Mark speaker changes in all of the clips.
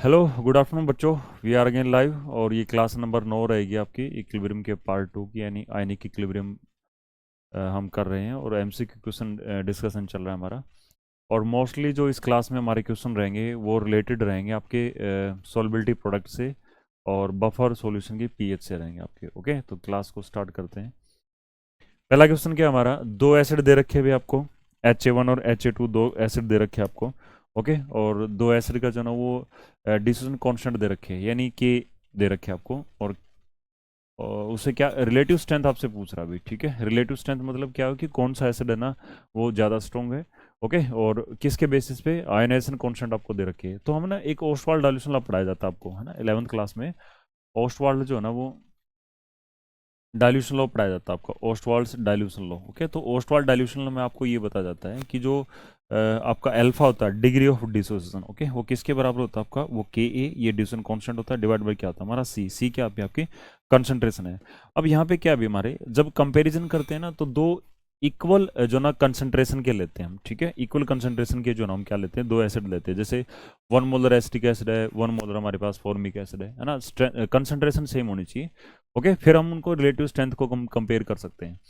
Speaker 1: Hello good afternoon बच्चों। We are again live और ये क्लास नंबर 9 रहेगी आपकी इक्विलिब्रियम के पार्ट 2 की, यानी आयनिक इक्विलिब्रियम हम कर रहे हैं और एमसीक्यू क्वेश्चन डिस्कशन चल रहा है हमारा। और मोस्टली जो इस क्लास में हमारे क्वेश्चन रहेंगे वो रिलेटेड रहेंगे आपके सॉल्युबिलिटी प्रोडक्ट से और बफर सॉल्यूशन की पीएच से रहेंगे आपके। ओके, तो क्लास को स्टार्ट करते हैं। पहला क्वेश्चन क्या हमारा, दो एसिड दे रखे हुए आपको, Ha1 और Ha2 दो एसिड दे रखे हैं आपको। ओके, और दो एसिड का जो ना वो डिसोसिएशन कांस्टेंट दे रखे हैं, यानी कि दे रखे हैं आपको। और उससे क्या रिलेटिव स्ट्रेंथ आपसे पूछ रहा है अभी। ठीक है, रिलेटिव स्ट्रेंथ मतलब क्या हो कि कौन सा एसिड है ना वो ज़्यादा स्ट्रॉन्ग है। ओके, और किसके बेसिस पे आयनाइजेशन कांस्टेंट आपको दे रखे है। तो हम ना एक ओस्टवाल्ड डाइल्यूशन लॉ पढ़ाया जाता है आपको, है ना, 11th क्लास में। ओस्टवाल्ड जो है ना वो डाइल्यूशन लॉ पढ़ाया जाता है आपका, ओस्टवाल्ड्स डाइल्यूशन लॉ। ओके, तो ओस्टवाल्ड डाइल्यूशन लॉ में आपको ये बताया जाता है कि जो आपका अल्फा होता है, डिग्री ऑफ डिसोसिएशन, ओके, वो किसके बराबर होता है आपका, वो के ए, ये डिसोसिएशन कांस्टेंट होता है, डिवाइड बाय क्या होता है हमारा सी। सी क्या पे आपकी कंसंट्रेशन है। अब यहाँ पे क्या भी हमारे जब कंपैरिजन करते हैं ना तो दो इक्वल जो ना कंसंट्रेशन के लेते हैं हम। ठीक है, इक्वल कंसंट्रेशन के जो ना हम क्या लेते हैं, दो एसिड लेते हैं। जैसे 1 मोलर एसिटिक एसिड है, 1 मोलर हमारे पास फॉर्मिक एसिड है ना, कंसंट्रेशन सेम होनी चाहिए। ओके, फिर हम उनको रिलेटिव स्ट्रेंथ को कंपेयर कर सकते हैं।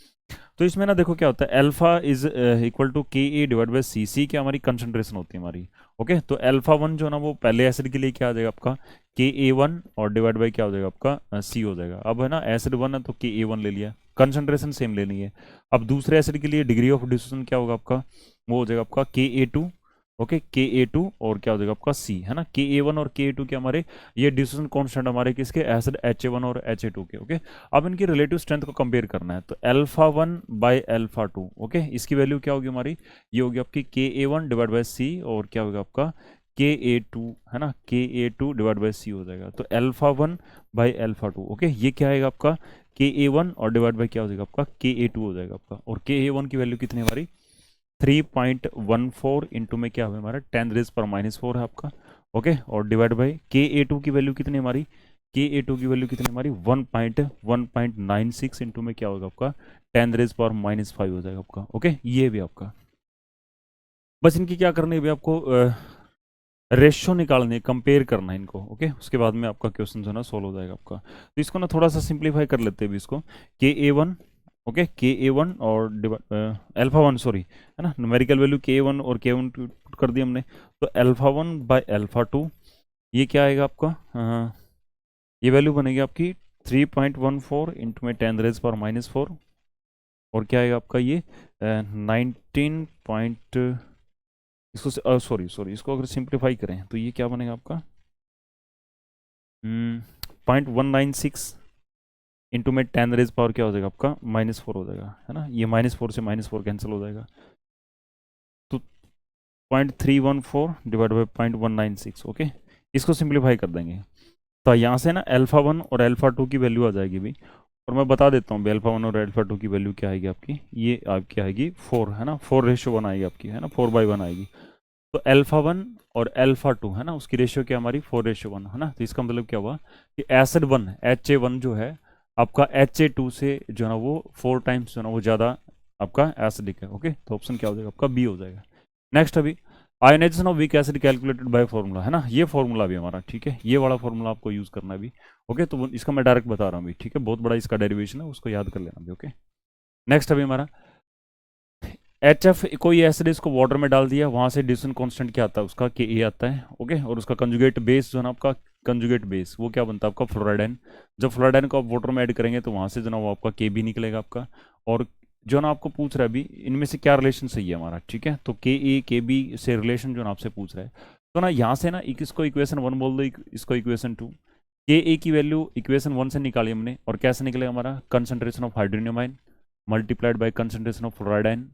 Speaker 1: तो इसमें ना देखो क्या होता है, अल्फा इज इक्वल टू के ए डिवाइड बाई सी। सी क्या हमारी कंसंट्रेशन होती है हमारी। ओके, तो अल्फा वन जो है ना वो पहले एसिड के लिए क्या आ जाएगा आपका के ए वन, और डिवाइड बाई क्या हो जाएगा आपका सी हो जाएगा। अब है ना एसिड वन है तो के ए वन ले लिया, कंसंट्रेशन सेम लेनी है। अब दूसरे एसिड के लिए डिग्री ऑफ डिसोसिएशन क्या होगा आपका, वो हो जाएगा आपका के ए टू। ओके, के ए टू और क्या हो जाएगा आपका सी, है ना। के ए वन और के ए टू के हमारे ये डिसोसिएशन कांस्टेंट हमारे किसके, एसिड एच ए वन और एच ए टू के। ओके, अब इनकी रिलेटिव स्ट्रेंथ को कंपेयर करना है तो alpha one by alpha two, okay, इसकी वैल्यू क्या होगी हमारी, ये होगी आपकी के ए वन डिवाइड बाई सी, और क्या होगा आपका के ए टू, है ना, के ए टू डिवाइड बाई सी हो जाएगा। तो alpha one by alpha two, okay, ये क्या आएगा आपका के ए वन और डिवाइड बाई क्या हो जाएगा आपका के ए टू हो जाएगा आपका। और के ए वन की वैल्यू कितनी हमारी 3.14 इंटू में क्या है हमारा 10⁻⁻⁴ है आपका। ओके, और डिवाइड बाई के ए टू की वैल्यू कितनी हमारी, के ए टू की वैल्यू कितनी हमारी 1.96 इंटू में क्या होगा आपका 10⁻⁻⁵ हो जाएगा आपका। ओके, ये भी आपका बस इनकी क्या करनी है अभी आपको रेशियो निकालनी है, कंपेयर करना है इनको। ओके, उसके बाद में आपका क्वेश्चन जो है ना सोल्व हो जाएगा आपका। तो इसको ना थोड़ा सा सिंप्लीफाई कर लेते हैं अभी इसको। के ए वन, ओके, के ए वन और अल्फा वन, सॉरी, है ना, न्यूमेरिकल वैल्यू के ए वन और के वन पुट कर दी हमने। तो alpha one by alpha two, ये क्या आएगा आपका ये वैल्यू बनेगी आपकी 3.14 इंटू में 10⁻⁻⁴, और क्या आएगा आपका ये 19 पॉइंट, इसको सॉरी सॉरी इसको अगर सिंप्लीफाई करें तो ये क्या बनेगा आपका 0.196 इंटू में 10⁻⁻ क्या हो जाएगा आपका -4 हो जाएगा, है ना। ये -4 से -4 कैंसिल हो जाएगा, तो 0.314 डिवाइड बाई 0.196। ओके, इसको सिंप्लीफाई कर देंगे तो यहाँ से ना अल्फा वन और अल्फा टू की वैल्यू आ जाएगी भी। और मैं बता देता हूँ अल्फा वन और अल्फा टू की वैल्यू क्या आएगी आपकी, ये आपकी आएगी 4, है ना, 4:1 आएगी आपकी, है ना, 4/1 आएगी। तो अल्फा वन और अल्फा टू, है ना, उसकी रेशियो क्या हमारी 4:1, है ना। तो इसका मतलब क्या हुआ कि acid one H A one जो है आपका एच ए टू से जो है ना वो 4 टाइम्स जो है ना वो ज़्यादा आपका एसिडिक है। ओके, तो ऑप्शन क्या हो जाएगा आपका बी हो जाएगा। नेक्स्ट अभी ionization of weak acid calculated by formula, है ना, ये फॉर्मूला भी हमारा, ठीक है, ये वाला फॉर्मूला आपको यूज़ करना है अभी। ओके, तो इसका मैं डायरेक्ट बता रहा हूँ अभी, ठीक है, बहुत बड़ा इसका डेरिवेशन है, उसको याद कर लेना अभी। ओके, नेक्स्ट अभी हमारा एच एफ, कोई एसिड इसको वाटर में डाल दिया, वहाँ से डिसोसिएशन कांस्टेंट क्या आता है उसका के ए आता है। ओके, और उसका कंजुगेट बेस जो है ना आपका कंजुगेट बेस वो क्या बनता है आपका फ्लोराइडाइन। जब फ्लोराइडाइन को आप वाटर में ऐड करेंगे तो वहाँ से जो ना वो आपका के बी निकलेगा आपका। और जो ना आपको पूछ रहा है अभी इनमें से क्या रिलेशन सही है हमारा, ठीक है, तो के ए के बी से रिलेशन जो ना आपसे पूछ रहा है। तो ना यहाँ से ना इसको इक्वेशन वन बोल दो, इसको इक्वेशन टू। के ए की वैल्यू इक्वेशन वन से निकाली हमने, और कैसे निकलेगा हमारा concentration of hydronium ion multiplied by concentration of fluoride ion,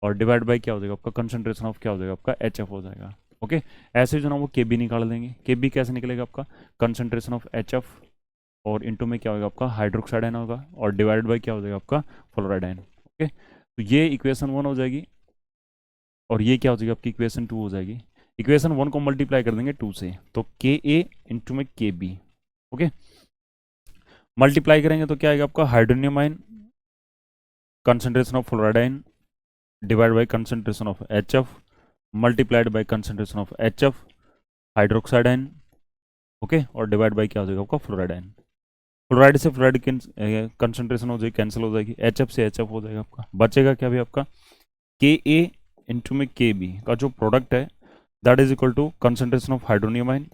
Speaker 1: और डिवाइड बाई क्या हो जाएगा आपका कंसंट्रेशन ऑफ क्या हो जाएगा आपका एच एफ हो जाएगा। ओके, ऐसे जो ना वो के बी निकाल देंगे। के बी कैसे निकलेगा आपका कंसंट्रेशन ऑफ एच एफ, और इंटू में क्या होगा आपका हाइड्रोक्साइड आयन होगा, और डिवाइड बाई क्या हो जाएगा आपका फ्लोराइड आयन। ओके, तो ये इक्वेशन वन हो जाएगी, और ये क्या हो जाएगी आपकी इक्वेशन टू हो जाएगी। इक्वेशन वन को मल्टीप्लाई कर देंगे टू से, तो के ए इंटू में के बी। ओके, मल्टीप्लाई करेंगे तो क्या आएगा आपका hydronium ion concentration of fluoride ion divided by concentration of HF multiplied by concentration of HF hydroxide ion okay, और डिवाइड बाई क्या हो जाएगा आपका फ्लोराइड आयन। फ्लोराइड से फ्लोराइड कंसंट्रेशन हो जाएगी, कैंसिल हो जाएगी, HF से HF हो जाएगा आपका, बचेगा क्या भी आपका Ka इंटू में Kb का जो प्रोडक्ट है that is equal to concentration of hydronium ion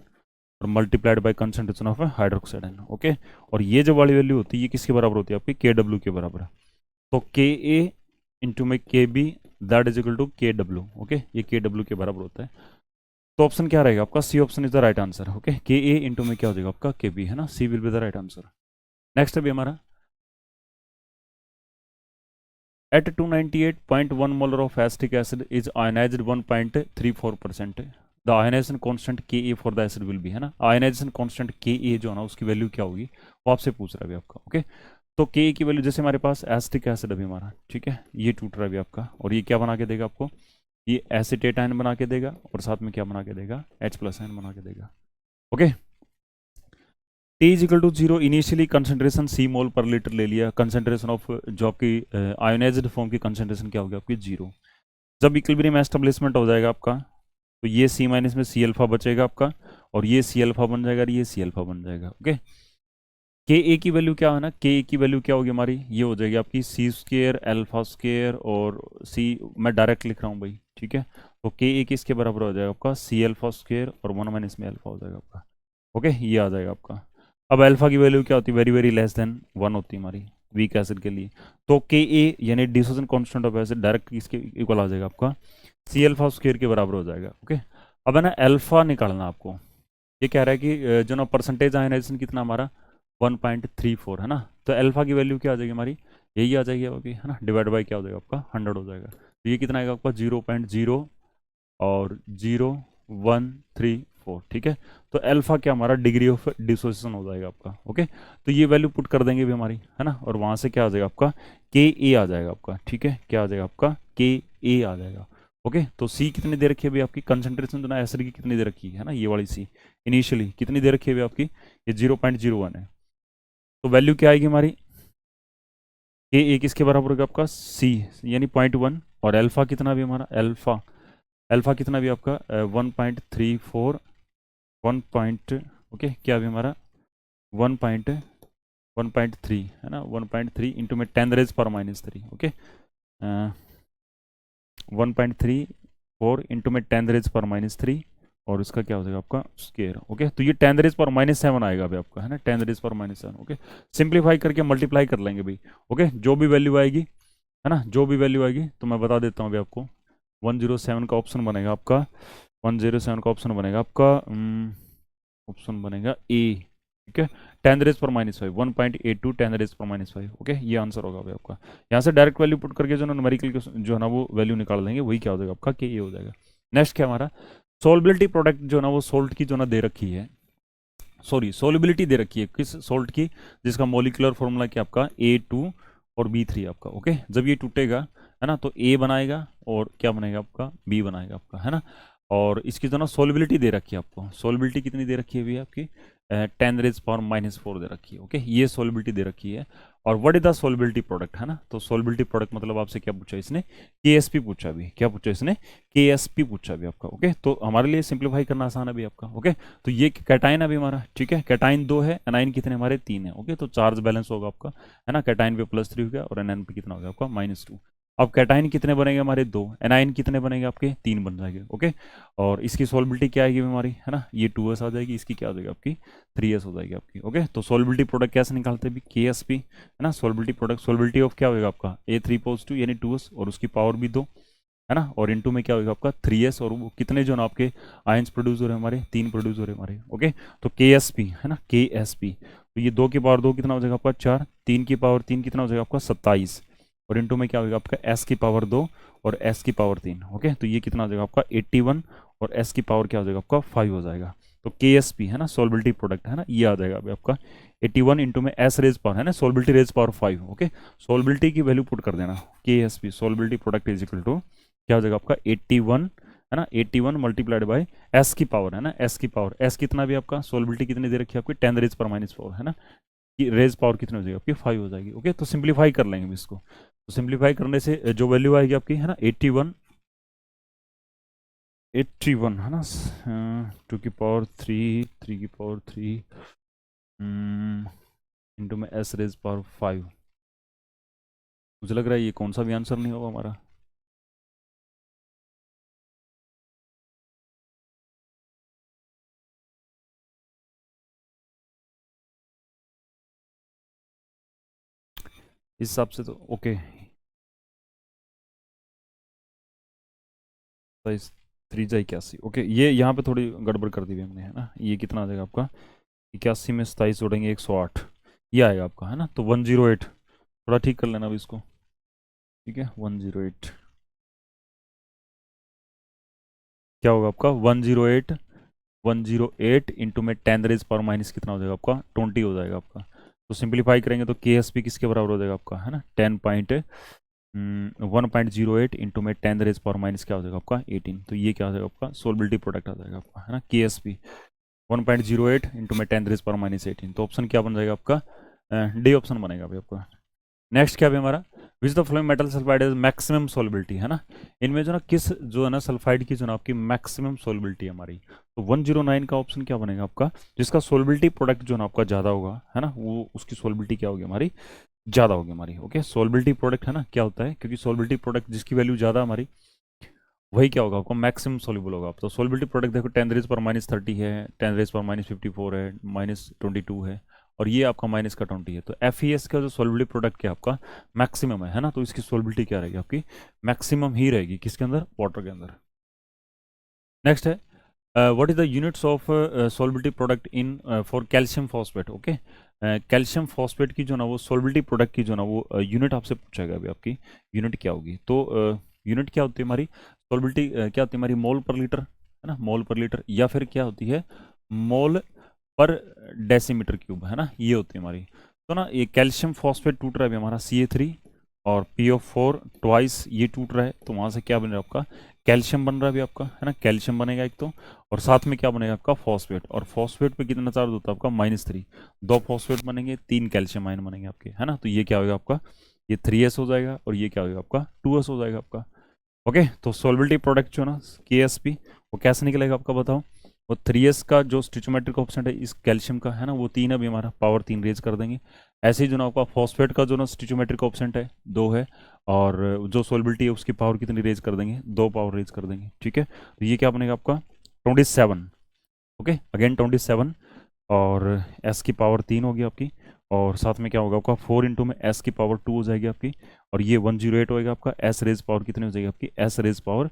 Speaker 1: और multiplied by concentration of hydroxide ion. Okay, और ये जो वाली वैल्यू होती है ये किसके बराबर होती है आपकी Kw के बराबर है। तो Ka इंटू में Kb that is equal to Kw। Okay, ये Kw के बराबर होता है। तो ऑप्शन क्या रहेगा आपका, C option is the right answer. Okay, Ka into में क्या हो जाएगा आपका Kb, है ना, C will be the right answer. Next अभी हमारा at 298.1 molar of acetic acid is ionized 1.34%, the ionization constant Ka for the acid will be, है ना, ionization constant Ka जो है ना उसकी वैल्यू क्या होगी वो आपसे पूछ रहा है अभी आपका। ओके, तो Ka की वैल्यू जैसे हमारे पास एसिटिक एसिड अभी हमारा, ठीक है, ये टूट रहा है अभी आपका, और ये क्या बना के देगा आपको, ये एसिटेट आयन बना के देगा और साथ में क्या बना के देगा, H+ आयन बना के देगा। Okay, T is equal to 0, initially concentration C mole per litre ले लिया, कंसंट्रेशन ऑफ जो आपकी आयोनाइज्ड फॉर्म की कंसंट्रेशन क्या होगी आपकी 0। जब इक्विलिब्रियम एस्टेब्लिशमेंट हो जाएगा आपका तो ये C माइनस में सी अल्फा बचेगा आपका, और ये सी अल्फा बन जाएगा और ये सी अल्फा बन जाएगा। ओके, के ए की वैल्यू क्या है ना, के ए की वैल्यू क्या होगी हमारी, ये हो जाएगी आपकी सी स्क्र अल्फा स्क्र और सी, मैं डायरेक्ट लिख रहा हूँ भाई, ठीक है, तो के ए किसके बराबर हो जाएगा आपका सी अल्फा स्क्र और 1 माइनस में अल्फा हो जाएगा आपका। ओके, ये आ जाएगा आपका। अब अल्फा की वैल्यू क्या होती है, वेरी वेरी लेस देन 1 होती है हमारी वीक एसिड के लिए, तो के ए यानी dissociation constant of acid direct किसके इक्वल आ जाएगा आपका सी अल्फा स्क्र के बराबर हो जाएगा। ओके, अब है ना अल्फा निकालना आपको, ये कह रहा है कि जो ना परसेंटेज आयनाइजेशन कितना हमारा 1.34 है ना, तो अल्फा की वैल्यू क्या आ जाएगी हमारी, यही आ जाएगी अभी, है ना, डिवाइड बाई क्या हो जाएगा आपका 100 हो जाएगा, तो ये कितना आएगा आपका 0.0 और 0.134, ठीक है, तो अल्फा क्या हमारा डिग्री ऑफ डिसोसिएशन हो जाएगा आपका। ओके, तो ये वैल्यू पुट कर देंगे भी हमारी, है ना, और वहाँ से क्या आ जाएगा आपका के ए आ जाएगा आपका, ठीक है, क्या आ जाएगा आपका के ए आ जाएगा। ओके, तो सी कितनी दे रखी है अभी आपकी, कंसंट्रेशन जो ना एसिड की कितनी दे रखी है ना, ये वाली सी इनिशियली कितनी दे रखी है अभी आपकी, ये 0.01 है, तो वैल्यू क्या आएगी हमारी के ए किसके बराबर होगा आपका सी यानी 0.1, और अल्फा कितना भी हमारा अल्फा, अल्फा कितना भी आपका 1.34, 1 पॉइंट, ओके, क्या भी हमारा 1.3 है ना, 1.3 इंटू में 10⁻⁻3, ओके, 1.34 इंटू में 10⁻⁻3 और इसका क्या हो जाएगा आपका स्क्वायर। ओके, तो ये 10⁻⁻7 आएगा अभी आपका, है ना, 10⁻⁻7। ओके, सिंप्लीफाई करके मल्टीप्लाई कर लेंगे भाई। ओके, जो भी वैल्यू आएगी, है ना, जो भी वैल्यू आएगी तो मैं बता देता हूँ अभी आपको, 107 का ऑप्शन बनेगा आपका, 107 का ऑप्शन बनेगा आपका, ऑप्शन बनेगा ए, ठीक है, 10⁻⁻5, 1.82 10⁻⁻5। ओके, ये आंसर होगा भाई आपका। यहाँ से डायरेक्ट वैल्यू पुट करके जो ना न्यूमेरिकल जो है ना वो वैल्यू निकाल देंगे, वही क्या हो जाएगा आपका के ए हो जाएगा। नेक्स्ट क्या हमारा सोलबिलिटी प्रोडक्ट जो ना वो सोल्ट की जो ना दे रखी है, सॉरी सोलिबिलिटी दे रखी है किस सोल्ट की, जिसका मोलिकुलर फॉर्मूला क्या आपका A2 और B3 आपका। ओके, जब ये टूटेगा है ना तो A बनाएगा और क्या बनेगा आपका B बनाएगा आपका, है ना, और इसकी जो ना सोलिबिलिटी दे रखी है आपको, सोलिबिलिटी कितनी दे रखी है अभी आपकी 10⁻⁻⁴ दे रखी है। ओके, ये सोलिबिलिटी दे रखी है, और what is the solubility product, है ना, तो सोलिबिलिटी प्रोडक्ट मतलब आपसे क्या पूछा इसने, KSP पूछा अभी, क्या पूछा इसने KSP पूछा अभी आपका। ओके, तो हमारे लिए सिंप्लीफाई करना आसान है अभी आपका। ओके, तो ये कैटाइन अभी हमारा, ठीक है, कैटाइन 2 है, एनाइन कितने हमारे 3 है। ओके, तो चार्ज बैलेंस होगा आपका, है ना, कैटाइन पे +3 हो गया और एनाइन पे कितना हो गया आपका -2। अब कैटाइन कितने बनेंगे हमारे 2, एनाइन कितने बनेंगे आपके 3 बन जाएंगे। ओके, और इसकी सोलिबिलिटी क्या आएगी हमारी, है ना, ये 2s आ जाएगी, इसकी क्या हो जाएगी आपकी 3s हो जाएगी आपकी। ओके, तो सोलिबिलिटी प्रोडक्ट कैसे निकालते हैं KSP, है ना, सोलिबिलिटी प्रोडक्ट सोलिबिलिटी ऑफ क्या होगा आपका A3 यानी 2s और उसकी पावर भी 2, है ना, और इनटू में क्या होगा आपका 3s, और वो कितने जो ना आपके आयंस प्रोड्यूस हो रहे हैं हमारे 3 प्रोड्यूस हो रहे हैं हमारे। ओके, तो KSP, है ना, KSP, तो ये 2 की पावर 2 कितना हो जाएगा आपका 4, 3 की पावर 3 कितना हो जाएगा आपका 27, और इनटू में क्या होगा आपका s की पावर 2 और s की पावर 3। ओके, तो ये कितना हो जाएगा आपका 81 और s की पावर क्या हो जाएगा आपका 5 हो जाएगा। तो KSP, है ना, सोलिबिलिटी प्रोडक्ट, है ना, ये आ जाएगा अभी आपका 81 इंटू में s रेज पावर, है ना, solubility raise power 5। Okay, solubility की वैल्यू पुट कर देना, KSP solubility product is equal to क्या हो जाएगा आपका 81, है ना, 81 मल्टीप्लाइड बाय s की पावर, है ना, s की पावर, s कितना भी आपका सोलिबिलिटी कितनी दे रखी है आपकी 10⁻⁻⁴, है ना, कि रेज पावर कितनी हो जाएगी आपकी 5 हो जाएगी। ओके, तो सिंप्लीफाई कर लेंगे इसको, तो सिंप्लीफाई करने से जो वैल्यू आएगी आपकी, है ना, 81 81 है ना, 2 की पावर 3 इंटू में s⁻5। मुझे लग रहा है ये कौन सा भी आंसर नहीं होगा हमारा। इस हिसाब से तो ओके, 3 जा 81। ओके, ये यहाँ पे थोड़ी गड़बड़ कर दी हुई हमने, है ना। ये कितना आ जाएगा आपका, 81 में 27 जोड़ेंगे 108, ये आएगा आपका, है ना। तो 108, थोड़ा ठीक कर लेना अभी इसको, ठीक है। 108 क्या होगा आपका, 108, 108 इंटू में 10⁻⁻, कितना हो जाएगा आपका, 20 हो जाएगा आपका। तो सिंप्लीफाई करेंगे तो के एस पी किसके बराबर हो जाएगा आपका, है ना, 1.08 इंटू में 10⁻⁻, क्या हो जाएगा आपका, 18। तो ये क्या हो जाएगा आपका, सोलबिलिटी प्रोडक्ट आ जाएगा आपका, है ना, के एस पी 1.08 इंटू में 10⁻⁻18। तो ऑप्शन क्या बन जाएगा आपका, डी ऑप्शन बनेगा अभी आपका। नेक्स्ट क्या है हमारा, which the flowing metal sulphide is maximum solubility, है ना। इनमें जो ना किस जो है ना सल्फाइड की जो ना आपकी मैक्सिमम सोलबिलिटी है हमारी। तो 109 का ऑप्शन क्या बनेगा आपका, जिसका सोलबिलिटी प्रोडक्ट जो ना आपका ज़्यादा होगा, है ना, वो उसकी सोलबिलिटी क्या होगी हमारी, ज़्यादा होगी हमारी। ओके, सोलबिलिटी प्रोडक्ट, है ना, क्या होता है, क्योंकि सोलबिलिटी प्रोडक्ट जिसकी वैल्यू ज़्यादा हमारी, वही क्या होगा आपको, मैक्सिमम सोल्यूबल होगा। तो सोलबिलिटी प्रोडक्ट देखो 10⁻⁻30 है, 10⁻⁻54 है, -22 है, और ये आपका माइनस का 20 है। तो एफ ई एस का जो सोलबिलिटी प्रोडक्ट क्या आपका मैक्सिमम है ना, तो इसकी सोलबिलिटी क्या रहेगी आपकी, मैक्सिमम ही रहेगी, किसके अंदर, वाटर के अंदर। नेक्स्ट है, what is the units of solubility product in for calcium phosphate. Okay, calcium phosphate की जो ना वो सोलबिलिटी प्रोडक्ट की जो ना वो यूनिट आपसे पूछेगा अभी, आपकी यूनिट क्या होगी। तो यूनिट क्या होती है हमारी सोलबिलिटी, क्या होती है हमारी, मोल पर लीटर, है ना, मोल पर लीटर, या फिर क्या होती है, मोल पर डेसीमीटर क्यूब, है ना, ये होती है हमारी। तो ना ये कैल्शियम फॉस्फेट टूट रहा है अभी हमारा Ca3 और PO4 ट्वाइस ये टूट रहा है, तो वहाँ से क्या बन रहा है आपका, कैल्शियम बन रहा है अभी आपका, है ना, कैल्शियम बनेगा एक तो, और साथ में क्या बनेगा आपका, फॉस्फेट। और फॉस्फेट पे कितना चार्ज होता है आपका, -3। 2 फॉस्फेट बनेंगे, 3 कैल्शियम आयन बनेंगे आपके, है ना। तो ये क्या होगा आपका, ये 3s हो जाएगा, और ये क्या होगा आपका, 2s हो जाएगा आपका। ओके, तो सोलबिलिटी प्रोडक्ट जो ना के एस पी, वो कैसे निकलेगा आपका बताओ। वो 3s का जो स्टिचोमेट्रिक ऑप्शन है इस कैल्शियम का, है ना, वो 3 अभी हमारा पावर 3 रेज कर देंगे। ऐसे ही जो ना आपका फॉस्फेट का जो ना स्टिचोमेट्रिक ऑप्शन है 2 है, और जो सोलबिलिटी है उसकी पावर कितनी रेज कर देंगे, 2 पावर रेज कर देंगे, ठीक है। तो ये क्या बनेगा आपका 27। ओके, अगेन 27, और एस की पावर 3 होगी आपकी, और साथ में क्या होगा आपका 4 इंटू में एस की पावर 2 हो जाएगी आपकी, और ये 108 होएगा आपका, एस रेज पावर कितनी हो जाएगी आपकी, एस रेज पावर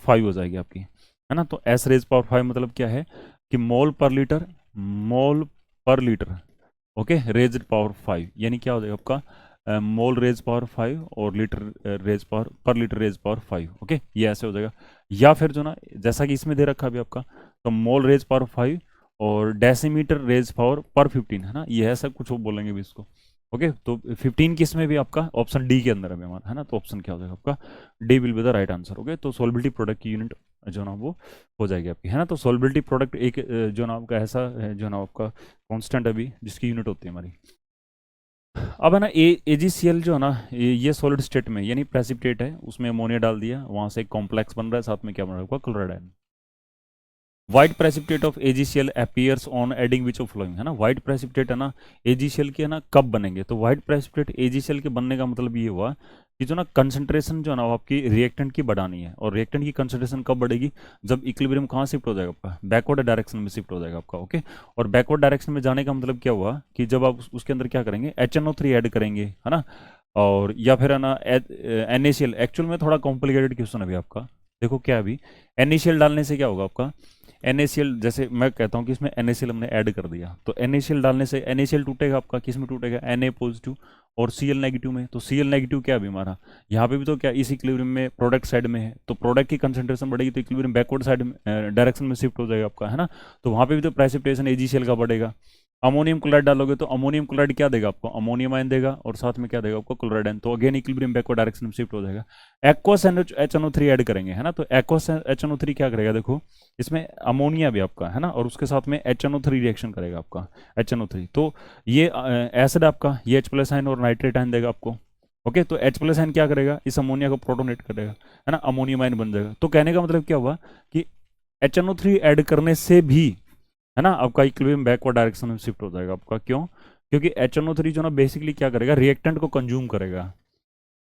Speaker 1: 5 हो जाएगी आपकी, है ना। तो एस रेज पावर 5 मतलब क्या है कि मोल पर लीटर, मोल per litre, okay, raise power 5, यानी क्या हो जाएगा आपका मोल रेज पावर 5 और लीटर रेज पावर पर लीटर रेज पावर 5। ओके, ये ऐसे हो जाएगा। या फिर जो ना जैसा कि इसमें दे रखा है अभी आपका, तो मोल रेज पावर 5 और डेसीमीटर रेज पावर पर 15, है ना, ये है सब कुछ वो बोलेंगे भी इसको। ओके, तो 15 किस में भी आपका ऑप्शन डी के अंदर है हमारा, है ना। तो ऑप्शन क्या हो जाएगा आपका, D will be the right answer. Okay, तो सोलबिलिटी प्रोडक्ट की यूनिट जो ना वो हो जाएगी आपकी, है ना। तो सोलबिलिटी प्रोडक्ट एक जो ना आपका ऐसा है जो ना आपका कांस्टेंट अभी जिसकी यूनिट होती है हमारी। अब है ना AgCl जो है ना ये सॉलिड स्टेट में यानी प्रेसिपिटेट है, उसमें अमोनिया डाल दिया, वहां से एक कॉम्प्लेक्स बन रहा है, साथ में क्या बन रहा है chloride ion. White precipitate of AgCl appears on adding which of flowing, है ना। व्हाइट प्रेसिपिटेट है ना AgCl के, है ना, कब बनेंगे, तो व्हाइट प्रेसिपिटेट AgCl के बनने का मतलब ये हुआ कि जो ना कंसंट्रेशन जो है ना वो आपकी रिएक्टेंट की बढ़ानी है, और रिएक्टेंट की कंसंट्रेशन कब बढ़ेगी, जब इक्विलिब्रियम कहाँ शिफ्ट हो जाएगा आपका, बैकवर्ड डायरेक्शन में शिफ्ट हो जाएगा आपका। ओके, और बैकवर्ड डायरेक्शन में जाने का मतलब क्या हुआ कि जब आप उसके अंदर क्या करेंगे, HNO3 ऐड करेंगे, है ना, और या फिर है ना NaCl। एक्चुअल में थोड़ा कॉम्प्लिकेटेड क्वेश्चन अभी आपका, देखो क्या अभी NaCl डालने से क्या होगा आपका, NaCl जैसे मैं कहता हूँ कि इसमें NaCl हमने ऐड कर दिया, तो NaCl डालने से NaCl टूटेगा आपका, किस में टूटेगा, Na पॉजिटिव और Cl नेगेटिव में। तो Cl नेगेटिव क्या अभी हमारा, यहाँ पे भी तो क्या इस इक्विलिब्रियम में प्रोडक्ट साइड में है, तो प्रोडक्ट की कंसंट्रेशन बढ़ेगी तो इक्विलिब्रियम बैकवर्ड साइड डायरेक्शन में शिफ्ट हो जाएगा आपका, है ना। तो वहाँ पे भी तो प्रेसिपिटेशन AgCl का बढ़ेगा। अमोनियम क्लोराइड डालोगे तो अमोनियम क्लोराइड क्या देगा आपको, अमोनियम आयन देगा, और साथ में क्या देगा आपको, क्लोराइड आयन। तो अगेन इक्विलिब्रियम बैकवर्ड डायरेक्शन में शिफ्ट हो जाएगा। एक्वस HNO3 ऐड करेंगे, है ना, तो एक्वस HNO3 क्या करेगा, देखो इसमें अमोनिया भी आपका, है ना, और उसके साथ में HNO3 रिएक्शन करेगा आपका HNO3। तो ये एसिड आपका ये H+ आयन और नाइट्रेट आयन देगा आपको, ओके, तो H प्लस एन क्या करेगा, इस अमोनिया को प्रोटोनेट करेगा, है ना, अमोनियम आयन बन जाएगा। तो कहने का मतलब क्या हुआ कि HNO3 ऐड करने से भी, है ना, आपका इक्विलिब्रियम बैकवर्ड डायरेक्शन में शिफ्ट हो जाएगा आपका। क्यों? क्योंकि HNO3 जो ना बेसिकली क्या करेगा, रिएक्टेंट को कंज्यूम करेगा,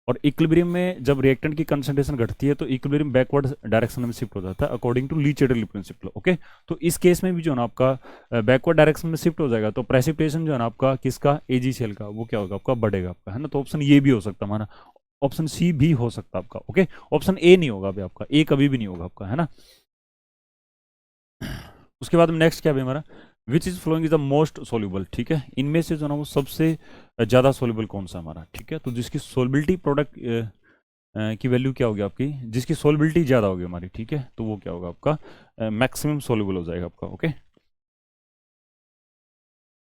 Speaker 1: और इक्विलिब्रियम में जब रिएक्टेंट की कंसंट्रेशन घटती है तो इक्विलिब्रियम बैकवर्ड डायरेक्शन में शिफ्ट हो जाता है according to Le Chatelier principle. Okay, तो इस केस में भी जो है ना आपका बैकवर्ड डायरेक्शन में शिफ्ट हो जाएगा, तो प्रेसिपिटेशन जो है ना आपका किसका, AgCl का, वो क्या होगा आपका, बढ़ेगा आपका, है ना। तो ऑप्शन ये भी हो सकता है हमारा, ऑप्शन सी भी हो सकता है आपका। ओके, ऑप्शन ए नहीं होगा अभी आपका, ए कभी भी नहीं होगा आपका, है ना। उसके बाद में नेक्स्ट क्या है हमारा, which is following is the most soluble, ठीक है, इनमें से जो ना वो सबसे ज़्यादा सोल्यूबल कौन सा हमारा, ठीक है। तो जिसकी सोलबिलिटी प्रोडक्ट की वैल्यू क्या होगी आपकी, जिसकी सोलबिलिटी ज़्यादा होगी हमारी, ठीक है, तो वो क्या होगा आपका, मैक्सिमम सोल्यूबल हो जाएगा आपका। ओके,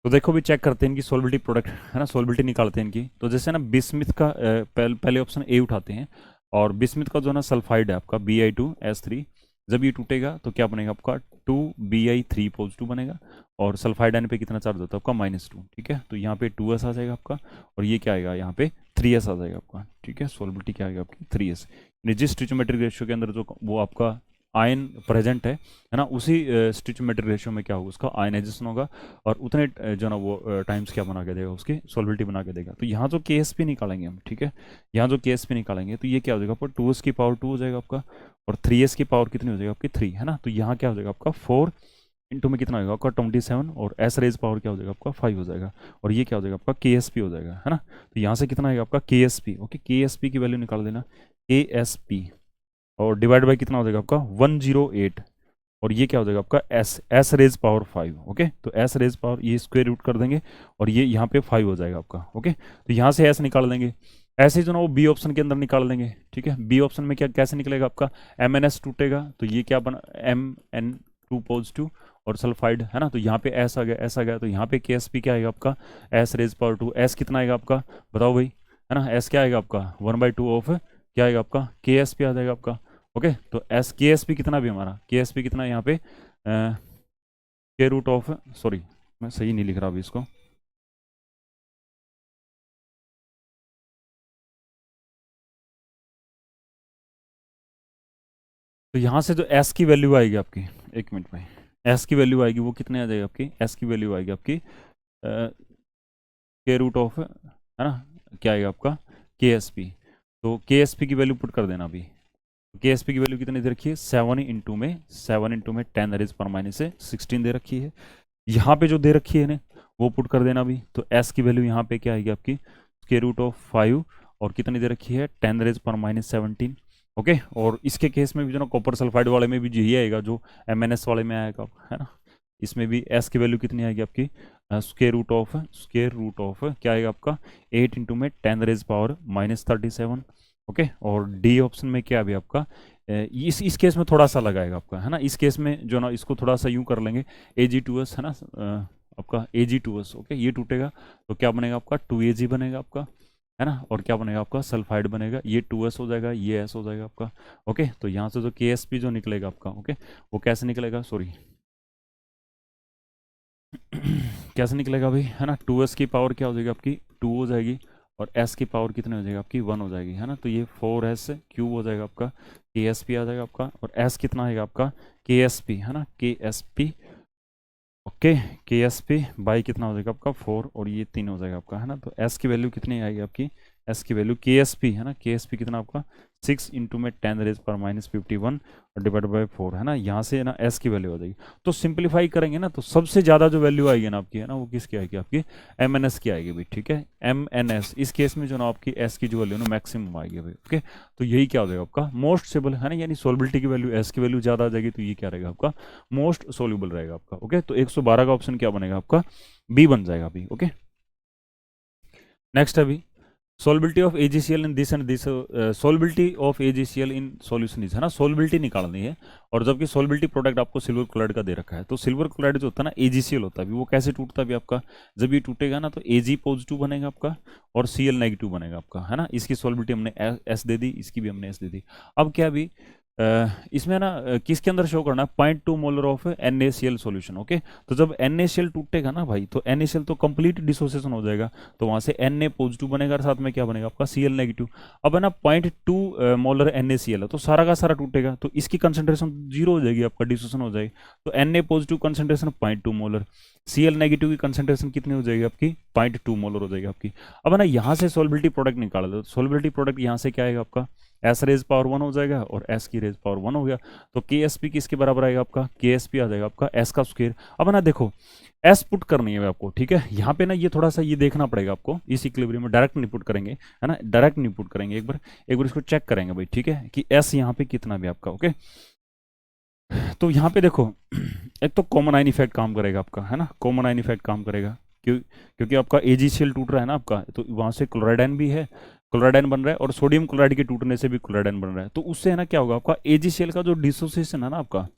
Speaker 1: तो देखो भी चेक करते हैं इनकी सोलबिलिटी प्रोडक्ट, है ना, सोलबिलिटी निकालते हैं इनकी। तो जैसे ना बिस्मिथ का पहले ऑप्शन ए उठाते हैं, और बिस्मिथ का जो ना सल्फाइड है आपका Bi2S3, जब ये टूटेगा तो क्या बनेगा आपका 2Bi3 पॉजिटिव बनेगा, और सल्फाइड आयन पे कितना चार्ज होता है आपका -2, ठीक है। तो यहाँ पे 2s आ जाएगा आपका, और ये क्या आएगा यहाँ पे 3s आ जाएगा आपका, ठीक है। सोलबिलिटी क्या आएगा आपकी 3s, जिस स्टिचोमेट्रिक रेशियो के अंदर जो वो आपका आयन प्रेजेंट है ना, उसी स्टिचोमेट्रिक रेशियो में क्या होगा, उसका आयनाइजेशन होगा, और उतने जो ना वो टाइम्स क्या बना के देगा, उसकी सोलबिलिटी बना के देगा। तो यहाँ जो KSP निकालेंगे हम, ठीक है, यहाँ जो KSP निकालेंगे तो ये क्या हो जाएगा आपका 2s की पावर 2 हो जाएगा आपका, और 3s की पावर कितनी हो जाएगी आपकी 3, है ना। तो यहाँ क्या हो जाएगा आपका 4 इंटू में कितना होगा आपका 27, और एस रेज पावर क्या हो जाएगा आपका 5 हो जाएगा, और ये क्या हो जाएगा आपका KSP हो जाएगा, है ना। तो यहाँ से कितना आएगा आपका KSP। ओके, KSP की वैल्यू निकाल देना, KSP, और डिवाइड बाई कितना हो जाएगा आपका 108, और ये क्या हो जाएगा आपका एस रेज पावर 5। ओके, तो एस रेज पावर ये स्क्वायर रूट कर देंगे, और ये यहाँ पे 5 हो जाएगा आपका। ओके, तो यहाँ से एस निकाल देंगे, ऐसे जो ना वो बी ऑप्शन के अंदर निकाल देंगे, ठीक है। बी ऑप्शन में क्या कैसे निकलेगा आपका, MnS टूटेगा तो ये क्या बना, Mn2 पॉजिटिव, और सल्फाइड, है ना। तो यहाँ पे एस आ गया, एस आ गया, तो यहाँ पे KSP क्या आएगा आपका एस रेज पावर 2, एस कितना आएगा आपका बताओ भाई, है ना। एस क्या आएगा आपका 1/2 ऑफ क्या आएगा आपका KSP आ जाएगा आपका। ओके, तो एस KSP कितना भी हमारा, KSP कितना है यहाँ पे के रूट ऑफ, सॉरी मैं सही नहीं लिख रहा अभी इसको, तो यहाँ से जो एस की वैल्यू आएगी आपकी, एक मिनट में, एस की वैल्यू आएगी वो कितने आ जाएगी आपकी, एस की वैल्यू आएगी आपकी के रूट ऑफ, है ना, क्या आएगा आपका KSP। तो KSP की वैल्यू पुट कर देना अभी, KSP की वैल्यू कितनी दे रखी है 7 इंटू में 10 रेज पर माइनस से 16 दे रखी है। यहाँ पे जो दे रखी है ना वो पुट कर देना अभी, तो S की वैल्यू यहाँ पे क्या आएगी आपकी स्क्वायर रूट ऑफ 5, और कितनी दे रखी है 10 रेज पर -17। ओके, और इसके केस में भी जो ना कॉपर सल्फाइड वाले में भी यही आएगा जो MnS वाले में आएगा, है ना। इसमें भी S की वैल्यू कितनी आएगी आपकी स्क्वायर रूट ऑफ क्या आएगा आपका 8 इंटू में 10 रेज पावर -37। ओके, और डी ऑप्शन में क्या है अभी आपका इस केस में थोड़ा सा लगाएगा आपका, है ना। इस केस में जो ना इसको थोड़ा सा यूं कर लेंगे Ag2s, है ना, आपका Ag2s। ओके, ये टूटेगा तो क्या बनेगा आपका 2Ag बनेगा आपका, है ना, और क्या बनेगा आपका सल्फाइड बनेगा, ये 2s हो जाएगा, ये s हो जाएगा आपका। ओके, तो यहाँ से जो KSP जो निकलेगा आपका, ओके, वो कैसे निकलेगा, सॉरी कैसे निकलेगा भाई, है ना, 2s की पावर क्या हो जाएगी आपकी 2 हो जाएगी, और s की पावर कितनी हो जाएगी आपकी 1 हो जाएगी, है ना। तो ये 4s क्यूब हो जाएगा आपका, KSP आ जाएगा आपका, और s कितना आएगा आपका KSP, है ना, KSP। ओके, KSP बाई कितना हो जाएगा आपका 4, और ये 3 हो जाएगा आपका, है ना। तो s की वैल्यू कितनी आएगी आपकी, s की वैल्यू KSP, है ना, KSP कितना आपका 6 इंटू में 10 रेज पर -51 डिवाइड बाई 4, है ना। यहाँ से ना s की वैल्यू आ जाएगी, तो सिंप्लीफाई करेंगे ना तो सबसे ज़्यादा जो वैल्यू आएगी ना आपकी, है ना, वो किसकी आएगी आपकी MnS की आएगी भाई, ठीक है, MnS। इस केस में जो ना आपकी s की जो वैल्यू ना मैक्सिमम आएगी भाई। ओके, तो यही क्या हो जाएगा आपका मोस्ट सोल्यूबल, है ना, यानी सोलबिलिटी की वैल्यू s की वैल्यू ज़्यादा आ जाएगी, तो ये क्या रहेगा आपका मोस्ट सोल्यूबल रहेगा आपका। ओके, तो 112 का ऑप्शन क्या बनेगा आपका बी बन जाएगा अभी। ओके, नेक्स्ट अभी solubility of AgCl in this and this, solubility of AgCl in solution is, है ना, सोलबिलिटी निकालनी है, और जबकि सोलबिलिटी प्रोडक्ट आपको सिल्वर क्लोराइड का दे रखा है। तो सिल्वर क्लोराइड जो होता है ना AgCl होता है, वो कैसे टूटता है आपका, जब ये टूटेगा ना तो Ag पॉजिटिव बनेगा आपका, और Cl नेगेटिव बनेगा आपका, है ना। इसकी सोलबिलिटी हमने S दे दी, इसकी भी हमने S दे दी। अब क्या अभी इसमें ना किसके अंदर शो करना है, 0.2 molar of NaCl solution. Okay, तो जब NaCl टूटेगा ना भाई, तो NaCl तो कंप्लीट डिसोसिएशन हो जाएगा, तो वहां से Na पॉजिटिव बनेगा और साथ में क्या बनेगा आपका Cl नेगेटिव। अब है ना 0.2 मोलर NaCl है, तो सारा का सारा टूटेगा, तो इसकी कंसंट्रेशन जीरो हो जाएगी, आपका डिसोसिएशन हो जाएगी। तो Na positive concentration 0.2 molar, Cl negative की कंसंट्रेशन कितनी हो जाएगी आपकी, 0.2 मोलर हो जाएगी आपकी। अब है ना यहाँ से सोलबिलिटी प्रोडक्ट निकाल दो, सोलबिलिटी प्रोडक्ट यहाँ से क्या आएगा आपका, एस रेज पावर 1 हो जाएगा और एस की रेज पावर 1 हो गया, तो के एस पी किसके बराबर आएगा आपका, के एस पी आ जाएगा आपका एस का स्क्वायर। अब ना देखो एस पुट करनी है आपको, ठीक है, यहाँ पे ना ये थोड़ा सा ये देखना पड़ेगा आपको, इस इक्विलिब्रियम में डायरेक्ट नहीं पुट करेंगे, है ना, डायरेक्ट नहीं पुट करेंगे, एक बार इसको चेक करेंगे भाई, ठीक है, कि एस यहाँ पे कितना भी आपका। ओके, तो यहाँ पे देखो एक तो कॉमन आइन इफेक्ट काम करेगा आपका, है ना, कॉमन आइन इफेक्ट काम करेगा, क्योंकि आपका एजीसीएल टूट रहा है ना आपका, तो वहां से क्लोराइड भी है, क्लोराइड बन रहा है, और सोडियम क्लोराइड के टूटने से भी क्लोराइड बन रहा है, तो उससे है ना क्या होगा आपका एजीसीएल का जो डिसोसिएशन है ना आपका,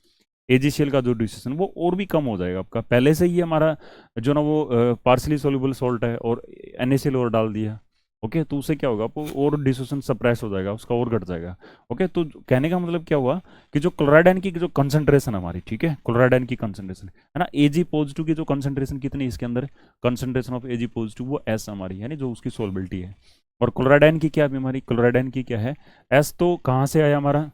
Speaker 1: एजीसीएल का जो डिसोसिएशन वो और भी कम हो जाएगा आपका। पहले से ही हमारा जो ना वो पार्सली सोल्यूबल सॉल्ट है और NaCl और डाल दिया, ओके, तो उससे क्या होगा आपको और डिसोसिएशन सप्रेस हो जाएगा, उसका और घट जाएगा। ओके, तो कहने का मतलब क्या हुआ कि जो क्लोराइड आयन की जो कंसंट्रेशन हमारी, ठीक है, क्लोराइड आयन की कंसंट्रेशन है ना, Ag पॉजिटिव की जो कंसंट्रेशन कितनी है इसके अंदर, कंसंट्रेशन ऑफ Ag पॉजिटिव वो S हमारी है ना, जो उसकी सोलबिलिटी है। और क्लोराइड आयन की क्या है हमारी, क्लोराइड आयन की क्या है, S तो कहाँ से आया हमारा,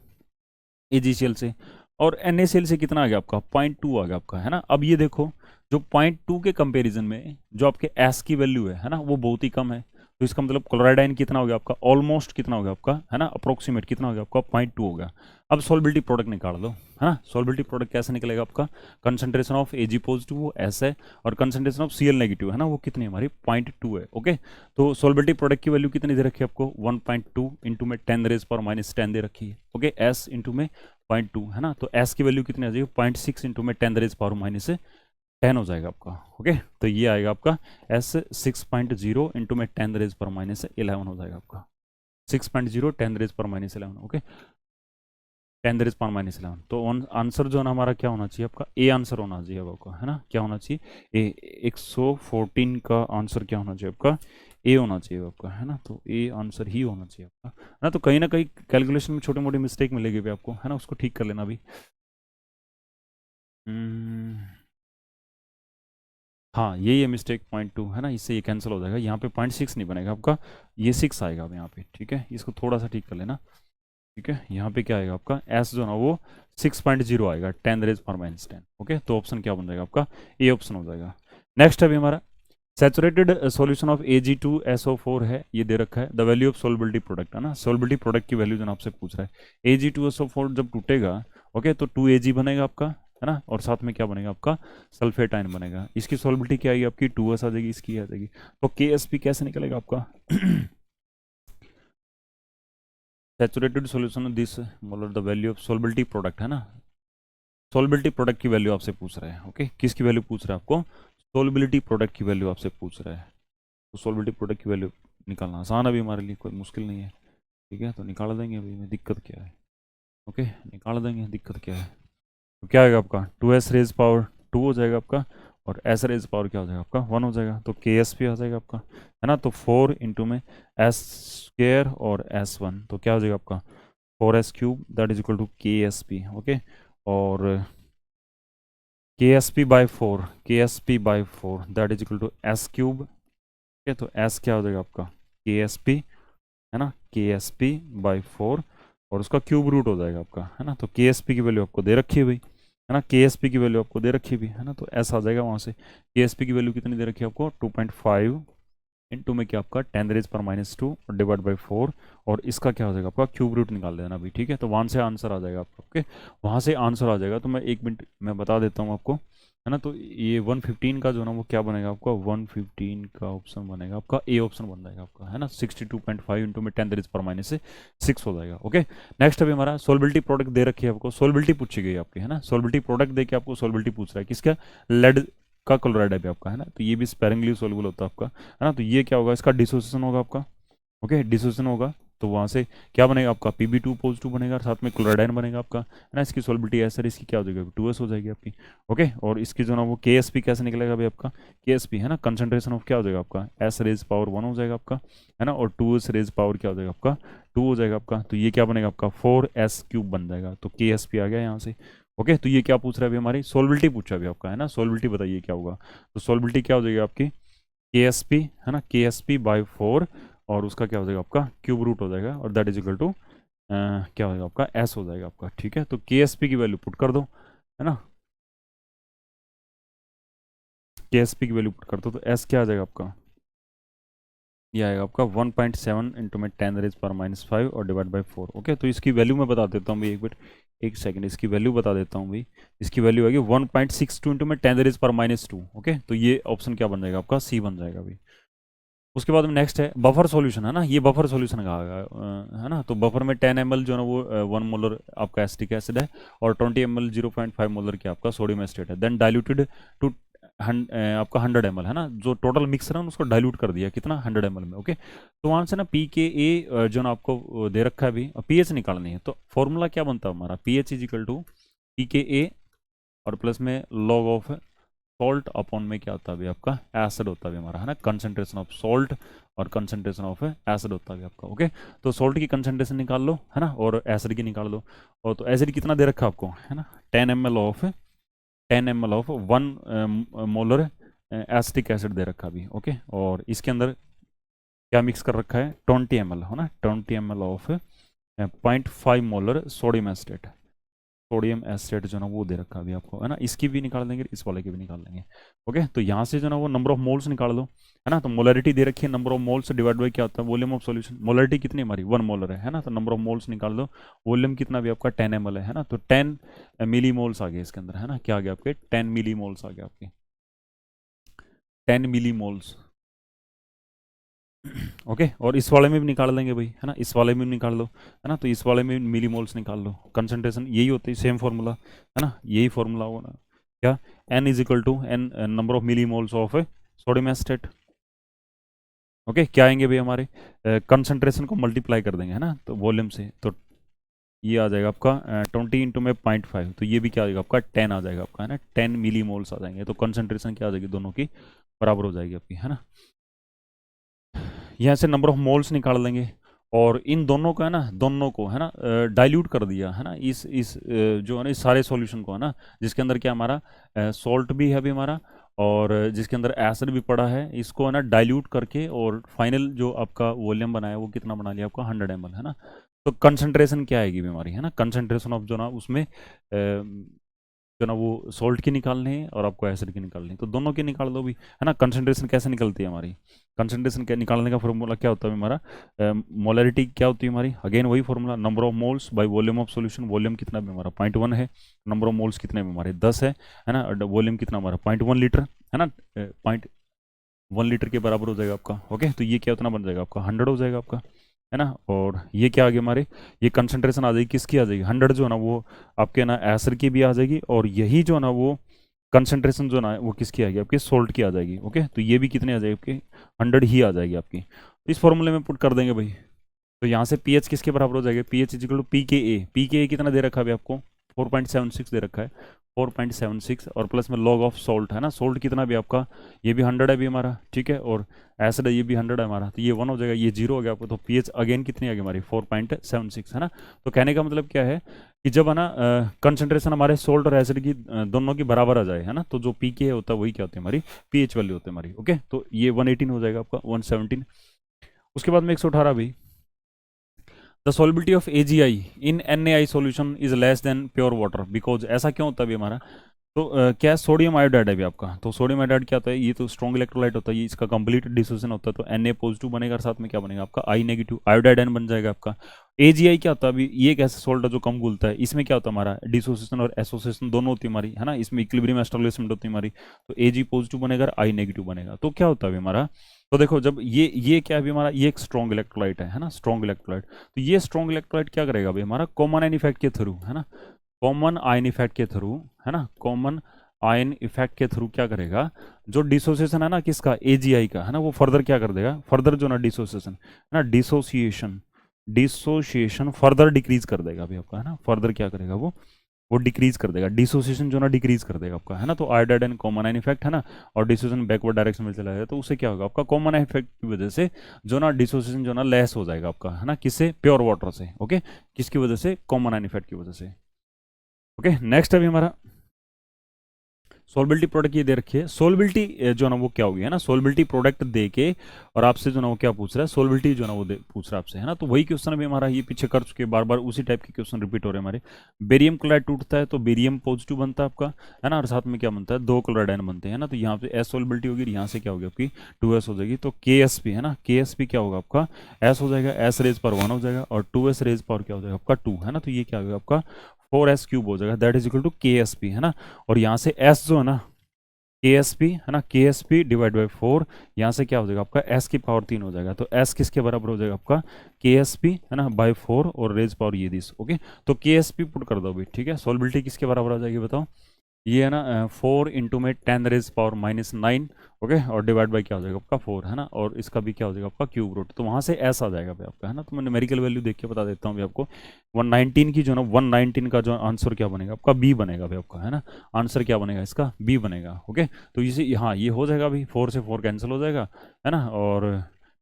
Speaker 1: एजीसीएल से, और NaCl से कितना आ गया आपका, 0.2 आ गया आपका, है ना। अब ये देखो जो 0.2 के कंपैरिजन में जो आपके S की वैल्यू है ना, वो बहुत ही कम है, तो इसका मतलब क्लोराइड आयन कितना हो गया आपका, ऑलमोस्ट कितना हो गया आपका, है ना, अप्रोक्सीमेट कितना हो गया आपका, 0.2 हो गया। अब सोलबिलिटी प्रोडक्ट निकाल दो, है ना, सोलबिलिटी प्रोडक्ट कैसे निकलेगा आपका, कंसंट्रेशन ऑफ Ag पॉजिटिव वो S है, और कंसंट्रेशन ऑफ Cl नेगेटिव है ना, वो कितनी है हमारी 0.2 है। ओके, तो सोलबिलिटी प्रोडक्ट की वैल्यू कितनी दे रखी है आपको, 1.2 इंटू में 10⁻⁻10 दे रखी है। ओके, S इंटू में 0.2 है ना, तो S की वैल्यू कितनी आ जाएगी, 0.6 इंटू में 10⁻⁻10 हो जाएगा आपका। ओके, तो ये आएगा आपका S 6.0 इंटू में 10⁻11 हो जाएगा आपका, 6.0 10⁻11। ओके, 10⁻11, तो आंसर जो है ना हमारा क्या होना चाहिए आपका, ए आंसर होना चाहिए आपका, है ना, क्या होना चाहिए, ए 114 का आंसर क्या होना चाहिए आपका, ए होना चाहिए आपका, है ना, तो ए आंसर ही होना चाहिए आपका, है ना। तो कहीं ना कहीं कैलकुलेशन में छोटी मोटी मिस्टेक मिलेगी भी आपको, है ना, उसको ठीक कर लेना भी। हाँ, यही है मिस्टेक, 0.2 है ना, इससे ये कैंसिल हो जाएगा, यहाँ पे 0.6 नहीं बनेगा आपका, ये 6 आएगा अब यहाँ पे, ठीक है, इसको थोड़ा सा ठीक कर लेना, ठीक है। यहाँ पे क्या आएगा आपका एस जो ना वो 6.0 आएगा, 10⁻10। ओके, तो ऑप्शन क्या बन जाएगा आपका, ए ऑप्शन हो जाएगा। नेक्स्ट अभी हमारा सैचुरेटेड सॉल्यूशन ऑफ Ag2SO4 है, ये दे रखा है, the value of solubility product, है ना, सोलबिलिटी प्रोडक्ट की वैल्यू जो ना आपसे पूछ रहा है, Ag2SO4 जब टूटेगा, ओके, तो 2Ag बनेगा आपका, है ना, और साथ में क्या बनेगा आपका सल्फेट आयन बनेगा, इसकी सोलबिलिटी क्या आएगी आपकी 2S आ जाएगी, इसकी आ जाएगी, तो KSP कैसे निकलेगा आपका सैचुरेटेड सॉल्यूशन दिस मतलब the value of solubility product, है ना, सोलबिलिटी प्रोडक्ट की वैल्यू आपसे पूछ रहा है। ओके, किसकी वैल्यू पूछ रहा है आपको, सोलबिलिटी प्रोडक्ट की वैल्यू आपसे पूछ रहा है, तो सोलबिलिटी प्रोडक्ट की वैल्यू निकालना आसान है अभी हमारे लिए, कोई मुश्किल नहीं है, ठीक है, तो निकाल देंगे अभी में, दिक्कत क्या है। ओके, निकाल देंगे, दिक्कत क्या है, तो क्या आएगा आपका 2S रेज पावर 2 हो जाएगा आपका, और S रेज पावर क्या हो जाएगा आपका 1 हो जाएगा, तो KSP आ जाएगा आपका, है ना, तो 4 इंटू में S² और S1, तो क्या हो जाएगा आपका 4S³ that is equal to KSP। Okay, और KSP/4 that is equal to S³। ठीक है, तो S क्या हो जाएगा आपका KSP, है ना, KSP/4, और उसका क्यूब रूट हो जाएगा आपका, है ना, तो KSP की वैल्यू आपको दे रखी है भाई, है ना, KSP की वैल्यू आपको दे रखी है भी, है ना, तो S आ जाएगा वहाँ से, KSP की वैल्यू कितनी दे रखी है आपको 2.5 इंटू में क्या आपका 10⁻² और डिवाइड बाई 4, और इसका क्या हो जाएगा आपका क्यूब रूट निकाल देना अभी, ठीक है, तो वहाँ से आंसर आ जाएगा आपका। ओके, वहाँ से आंसर आ जाएगा, तो मैं 1 मिनट मैं बता देता हूँ आपको, है ना, तो ये 115 का जो ना वो क्या बनेगा आपका 115 का ऑप्शन बनेगा आपका ए ऑप्शन बन जाएगा आपका, है ना, 62.5 इंटू में 10⁻6 हो जाएगा। ओके, नेक्स्ट अभी हमारा सोलबिलिटी प्रोडक्ट दे रखी है आपको, सोलबिलिटी पूछी गई आपकी, है ना, सोलबिलिटी प्रोडक्ट दे के आपको सोलबिलिटी पूछ रहा है किसका, लेड का क्लोराइड है आपका, है ना, तो ये भी स्पेरिंगली सोल्युबल होता है आपका, है ना, तो ये क्या होगा इसका डिसोसिएशन होगा आपका। ओके, डिसोसिएशन होगा, तो वहाँ से क्या बनेगा आपका Pb2 पॉजिटिव बनेगा, साथ में क्लोराइड बनेगा आपका, है ना। इसकी सॉल्बिलिटी एस इसकी क्या हो जाएगी 2s हो जाएगी आपकी। ओके, और इसकी जो ना वो Ksp कैसे निकलेगा भाई आपका, Ksp है ना कंसंट्रेशन ऑफ क्या हो जाएगा आपका s रेज पावर 1 हो जाएगा आपका, है ना, और 2s रेज पावर क्या हो जाएगा आपका 2 हो जाएगा आपका। तो ये क्या बनेगा आपका 4s³ बन जाएगा, तो Ksp आ गया यहाँ से। ओके, तो ये क्या पूछ रहा है अभी हमारी सोलबिलिटी पूछा अभी आपका, है ना। सोलबिलिटी बताइए क्या होगा, तो सोलबिलिटी क्या हो जाएगी आपकी Ksp, है ना, Ksp/4, और उसका क्या हो जाएगा आपका क्यूब रूट हो जाएगा, और दैट इज इक्वल टू क्या हो जाएगा आपका s हो जाएगा आपका। ठीक है, तो Ksp की वैल्यू पुट कर दो, है ना, Ksp की वैल्यू पुट कर दो, तो s क्या आ जाएगा आपका, ये आएगा आपका 1.7 इंटू में 10⁻⁻5 और डिवाइड बाई 4। ओके, तो इसकी वैल्यू मैं बता देता हूँ भाई, एक मिनट, एक सेकंड, इसकी वैल्यू बता देता हूँ भाई। इसकी वैल्यू आएगी 1.62 इंटू में 10⁻⁻2। ओके, तो ये ऑप्शन क्या बन जाएगा आपका सी बन जाएगा भाई। उसके बाद में नेक्स्ट है बफर सॉल्यूशन, है ना, ये बफर सॉल्यूशन का है ना। तो बफर में 10 ml जो है ना वो 1 मोलर आपका एसिटिक एसिड है, और 20 ml 0.5 मोलर की आपका सोडियम एसिटेट है, देन डाइल्यूटेड टू आपका 100 ml, है ना। जो टोटल मिक्सर है उसको डाइल्यूट कर दिया कितना 100 ml में। ओके, तो वहाँ से ना pKa जो ना आपको दे रखा है अभी, pH निकालनी है, तो फॉर्मूला क्या बनता है हमारा pH is equal to pKa और प्लस में लॉग ऑफ सॉल्ट अपॉन में क्या होता है अभी आपका एसिड होता है हमारा, है ना, कंसंट्रेशन ऑफ सॉल्ट और कंसंट्रेशन ऑफ एसिड होता है आपका। ओके, तो सॉल्ट की कंसंट्रेशन निकाल लो, है ना, और एसिड की निकाल लो। और तो एसिड कितना दे रखा है आपको, है ना, 10 ml of 1 molar acetic acid दे रखा अभी। ओके, और इसके अंदर क्या मिक्स कर रखा है 20 ml, है ना, 20 ml of 0.5 molar sodium acetate, sodium acid जो ना वो दे रखा अभी आपको, है ना। इसकी भी निकाल देंगे, इस वाले की भी निकाल देंगे। ओके, तो यहाँ से जो ना वो नंबर ऑफ मोल्स निकाल लो, है ना। तो मोलरिटी दे रखी है, number of moles divide by क्या होता है वॉल्यूम ऑफ सॉल्यूशन। मोलरिटी कितनी हमारी 1 मोलर है ना, तो नंबर ऑफ मोल्स निकाल दो। वॉल्यूम कितना भी आपका 10 ml है ना, तो 10 मिली मोल्स आ गए इसके अंदर, है ना। क्या आ गया आपके 10 मिली मोल्स आ गया आपके 10 मिली मोल्स। ओके, और इस वाले में भी निकाल लेंगे भाई, है ना, इस वाले में भी निकाल लो, है ना। तो इस वाले में मिली मोल्स निकाल लो, कंसंट्रेशन यही होती है, सेम फार्मूला, है ना, यही फार्मूला होगा ना क्या, n is equal to n number of milli moles of sodium acetate. Okay, क्या आएंगे भाई हमारे कंसंट्रेशन को मल्टीप्लाई कर देंगे, है ना, तो वॉल्यूम से, तो ये आ जाएगा आपका 20 इंटू में 0.5, तो ये भी क्या आ जाएगा आपका 10 आ जाएगा आपका, है ना, 10 मिली मोल्स आ जाएंगे। तो कंसंट्रेशन क्या आ जाएगी दोनों की बराबर हो जाएगी आपकी, है ना। यहाँ से नंबर ऑफ मोल्स निकाल लेंगे, और इन दोनों को, है ना, दोनों को, है ना, डाइल्यूट कर दिया, है ना, इस जो है ना इस सारे सॉल्यूशन को, है ना, जिसके अंदर क्या हमारा सॉल्ट भी है अभी हमारा, और जिसके अंदर एसिड भी पड़ा है, इसको है ना डाइल्यूट करके, और फाइनल जो आपका वॉल्यूम बनाया वो कितना बना लिया आपका 100 ml, है ना। तो कंसंट्रेशन क्या आएगी बीमारी, है ना, कंसंट्रेशन ऑफ जो ना उसमें जो ना वो सॉल्ट की निकालनी है और आपको एसिड की निकालनी है, तो दोनों की निकाल दो भी, है ना। कंसंट्रेशन कैसे निकलती है हमारी, कंसंट्रेशन क्या निकालने का फॉर्मूला क्या होता है हमारा, मोलरिटी क्या होती है हमारी, अगेन वही formula, number of moles by volume of solution. Volume कितना भी हमारा 0.1 है, नंबर ऑफ मोल्स कितने भी हमारे 10 है ना, वॉल्यूम कितना हमारा 0.1 लीटर, है ना, 0.1 लीटर के बराबर हो जाएगा आपका। ओके, तो ये क्या उतना बन जाएगा आपका 100 हो जाएगा आपका, है ना। और ये क्या आ गया हमारे, ये कंसंट्रेशन आ जाएगी किसकी, आ जाएगी 100 जो है ना वो आपके ना एसिड की भी आ जाएगी, और यही जो ना वो कंसंट्रेशन जो ना वो किसकी आएगी आपकी सोल्ट की आ जाएगी। ओके, तो ये भी कितने आ जाएगी आपकी 100 ही आ जाएगी आपकी। तो इस फॉर्मूले में पुट कर देंगे भाई, तो यहाँ से पीएच किसके बराबर हो जाएगा, pH is equal to pKa. PKa कितना दे रखा है अभी आपको 4.76 दे रखा है, 4.76, और प्लस में लॉग ऑफ सॉल्ट, है ना, सॉल्ट कितना भी आपका, ये भी 100 है भी हमारा, ठीक है, और एसिड है ये भी 100 है हमारा, तो ये 1 हो जाएगा, ये 0 हो गया आपको। तो पीएच अगेन कितनी आ गई हमारी 4.76, है ना। तो कहने का मतलब क्या है कि जब है ना कंसंट्रेशन हमारे सोल्ट और एसिड की दोनों की बराबर आ जाए, है ना, तो जो पी के होता है वही क्या होती है हमारी पीएच वैल्यू होती है हमारी। ओके, तो ये 118 हो जाएगा आपका 117। उसके बाद में 118 भी, the solubility of AgI in NaI solution is less than pure water, because ऐसा क्यों होता है अभी हमारा, तो क्या सोडियम आयोडाइड है अभी आपका, तो सोडियम आयोडाइड क्या होता है, ये तो स्ट्रॉन्ग इलेक्ट्रोलाइट होता है, ये इसका कंप्लीट डिसोसिएशन होता है, तो Na पॉजिटिव बनेगा, और साथ में क्या बनेगा आपका I नेगेटिव, आयोडाइड आयन बन जाएगा आपका। AgI क्या होता है अभी, ये एक ऐसा सॉल्ट है जो कम घुलता है, इसमें क्या होता है हमारा डिसोसिएशन और एसोसिएशन दोनों होती है हमारी, है ना, इसमें इक्विलिब्रियम एस्टेब्लिशमेंट होती है हमारी, तो Ag पॉजिटिव बनेगा और I नेगेटिव बनेगा। तो क्या होता है अभी हमारा, तो देखो जब ये क्या है अभी हमारा, ये एक स्ट्रॉन्ग इलेक्ट्रोलाइट है ना, स्ट्रॉन्ग इलेक्ट्रोलाइट, तो ये स्ट्रॉन्ग इलेक्ट्रोलाइट क्या करेगा अभी हमारा कॉमन आयन इफेक्ट के थ्रू, है ना, कॉमन आयन इफेक्ट के थ्रू, है ना, कॉमन आयन इफेक्ट के थ्रू क्या करेगा, जो डिसोसिएशन है ना किसका AgI का, है ना, वो फर्दर क्या कर देगा, फर्दर जो ना डिसोसिएशन, है ना, डिसोसिएशन डिसोसिएशन फर्दर डिक्रीज कर देगा अभी आपका, है ना, फर्दर क्या करेगा वो डिक्रीज कर देगा, डिसोसिएशन जो ना डिक्रीज कर देगा आपका, है ना। तो iodide and common ion effect, है ना, और डिसोसिएशन बैकवर्ड डायरेक्शन में चला जाएगा, तो उससे क्या होगा आपका, कॉमन आयन इफेक्ट की वजह से जो ना डिसोसिएशन जो ना लेस हो जाएगा आपका, है ना, किससे, प्योर वाटर से। ओके, किसकी वजह से, कॉमन आयन इफेक्ट की वजह से। ओके, नेक्स्ट अभी हमारा सोलबिलिटी प्रोडक्ट ये दे रखी है। सोलबिलिटी जो ना वो क्या होगी, है ना, सोलबिलिटी प्रोडक्ट दे के और आपसे जो ना वो क्या पूछ रहा है, सोलबिलिटी जो ना वो पूछ रहा है आपसे, है ना। तो वही क्वेश्चन अभी हमारा ये पीछे कर चुके, बार बार उसी टाइप के क्वेश्चन रिपीट हो रहे हैं हमारे। बेरियम क्लोराइड टूटता है तो बेरियम पॉजिटिव बनता है आपका, है ना, और साथ में क्या बनता है, 2 क्लोराइड आयन बनते हैं ना। तो यहाँ पे एस सोलबिलिटी होगी, यहाँ से क्या होगी आपकी 2s हो जाएगी। तो KSP, है ना, KSP क्या होगा आपका, s हो जाएगा, s रेज पर 1 हो जाएगा, और 2s रेज पर क्या हो जाएगा आपका 2, है ना। तो ये क्या होगा आपका 4s क्यूब हो जाएगा, that is equal to KSP, है ना। और यहाँ से s जो है ना KSP, है ना, KSP डिवाइड बाई 4, यहाँ से क्या हो जाएगा आपका s की पावर 3 हो जाएगा। तो s किसके बराबर हो जाएगा आपका KSP, है ना, बाई 4 और रेज पावर ये दिस। ओके, तो KSP पुट कर दो अभी, ठीक है। सॉल्बिलिटी किसके बराबर आ जाएगी बताओ, ये है ना 4 इंटू में 10 रेज पावर -9, ओके, और डिवाइड बाई क्या हो जाएगा आपका 4, है ना, और इसका भी क्या हो जाएगा आपका क्यूब रूट। तो वहाँ से ऐसा आ जाएगा भाई आपका, है ना। तो मैं न्यूमेरिकल वैल्यू देख के बता देता हूँ भाई आपको। 119 की जो ना 119 का जो आंसर क्या बनेगा आपका, बी बनेगा भाई आपका, है ना। आंसर क्या बनेगा इसका, बी बनेगा। ओके, तो इसे हाँ ये हो जाएगा अभी, 4 से 4 कैंसिल हो जाएगा, है ना। और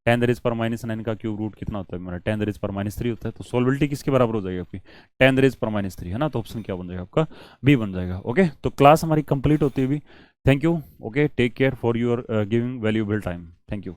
Speaker 1: 10 रेज पर -9 का क्यूब रूट कितना होता है मेरा, 10 रेज पर -3 होता है। तो सोलबिलिटी किसके बराबर हो जाएगी आपकी, 10 रेज पर -3, है ना। तो ऑप्शन क्या बन जाएगा आपका, बी बन जाएगा। ओके, तो क्लास हमारी कंप्लीट होती है अभी। Thank you. Okay, take care for your giving valuable time. Thank you.